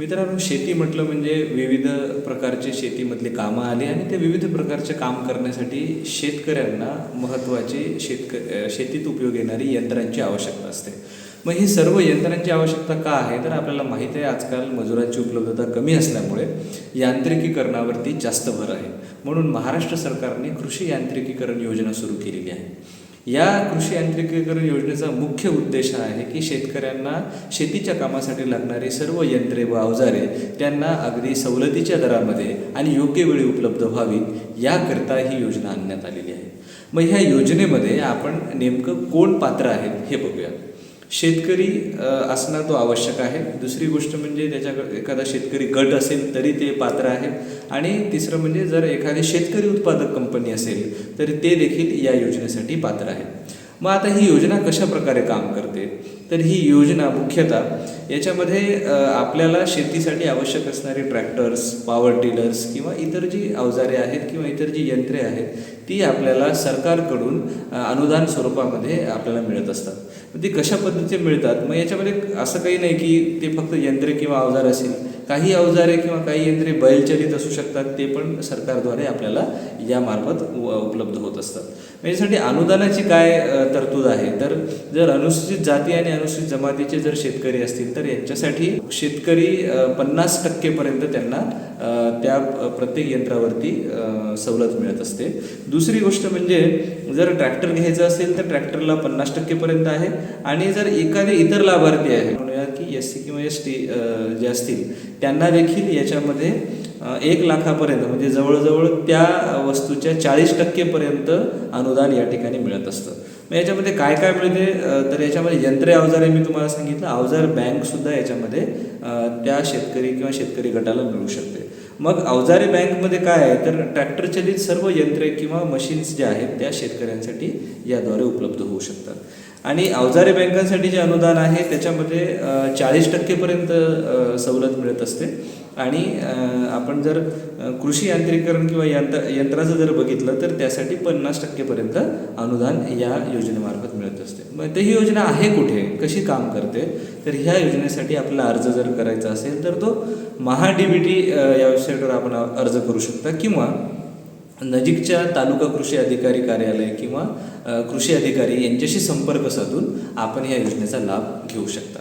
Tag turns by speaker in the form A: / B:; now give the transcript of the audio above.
A: मित्रांनो, शेती म्हटलं म्हणजे विविध प्रकारचे शेतीमधले कामं आली आणि ते विविध प्रकारचे काम करण्यासाठी शेतकऱ्यांना महत्त्वाची शेतीत उपयोग येणारी यंत्रांची आवश्यकता असते. मग ही सर्व यंत्रांची आवश्यकता का आहे? तर आपल्याला माहीत आहे, आजकाल मजुरांची उपलब्धता कमी असल्यामुळे यांत्रिकीकरणावरती जास्त भर आहे. म्हणून महाराष्ट्र सरकारने कृषी यांत्रिकीकरण योजना सुरू केलेली आहे. या कृषी यांत्रिकीकरण योजनेचा मुख्य उद्देश हा आहे की शेतकऱ्यांना शेतीच्या कामासाठी लागणारी सर्व यंत्रे व अवजारे त्यांना अगदी सवलतीच्या दरामध्ये आणि योग्य वेळी उपलब्ध व्हावीत, याकरता ही योजना आणण्यात आलेली आहे. मग ह्या योजनेमध्ये आपण नेमकं कोण पात्र आहेत हे बघूया. शेतकरी असणं तो आवश्यक आहे. दुसरी गोष्ट म्हणजे त्याच्याकडे एखादा शेतकरी गट असेल तरी ते पात्र आहेत. आणि तिसरं म्हणजे जर एखादी शेतकरी उत्पादक कंपनी असेल तर ते देखील या योजनेसाठी पात्र आहेत. मग आता ही योजना कशा प्रकारे काम करते? तर ही योजना मुख्यतः याच्यामध्ये आपल्याला शेतीसाठी आवश्यक असणारी ट्रॅक्टर्स, पॉवर टिलर्स किंवा इतर जी अवजारे आहेत किंवा इतर जी यंत्रे आहेत ती आपल्याला सरकारकडून अनुदान स्वरूपामध्ये आपल्याला मिळत असतात. ती कशा पद्धतीने मिळतात? मग याच्यामध्ये असं काही नाही की ते फक्त यंत्रे किंवा अवजार असेल. काही अवजारे किंवा काही यंत्रे बैलचलित असू शकतात, ते पण सरकारद्वारे आपल्याला यामार्फत उपलब्ध होत असतात. यासाठी अनुदानाची काय तरतूद आहे? तर जर अनुसूचित जाती आणि अनुसूचित जमातीचे जर शेतकरी असतील तर यांच्यासाठी शेतकरी 50% त्यांना त्या प्रत्येक यंत्रावरती सवलत मिळत असते. दुसरी गोष्ट म्हणजे जर ट्रॅक्टर घ्यायचं असेल तर ट्रॅक्टरला 50% आहे. आणि जर एखादे इतर लाभार्थी आहे, म्हणूया की SC किंवा ST जे असतील त्यांना देखील याच्यामध्ये 1 लाखापर्यंत म्हणजे जवळजवळ त्या वस्तूच्या 40% अनुदान या ठिकाणी मिळत असतं. मग याच्यामध्ये काय काय मिळते? तर याच्यामध्ये यंत्रे अवजारे मी तुम्हाला सांगितलं, अवजार बँकसुद्धा याच्यामध्ये त्या शेतकरी किंवा शेतकरी गटाला मिळू शकते. मग अवजारे बँकमध्ये काय आहे? तर ट्रॅक्टर चलित सर्व यंत्रे किंवा मशीन्स ज्या आहेत त्या शेतकऱ्यांसाठी याद्वारे उपलब्ध होऊ शकतात. आणि अवजारे बँकांसाठी जे अनुदान आहे त्याच्यामध्ये 40% सवलत मिळत असते. आणि आपण जर कृषी यांत्रिकीकरण किंवा यंत्राचं जर बघितलं तर त्यासाठी 50% अनुदान या योजनेमार्फत मिळत असते. मग ही योजना आहे कुठे, कशी काम करते? तर ह्या योजनेसाठी आपल्याला अर्ज जर करायचा असेल तर तो MahaDBT या वेबसाईटवर आपण अर्ज करू शकता, किंवा नजीकच्या तालुका कृषी अधिकारी कार्यालय किंवा कृषी अधिकारी यांच्याशी संपर्क साधून आपण या योजनेचा लाभ घेऊ शकता.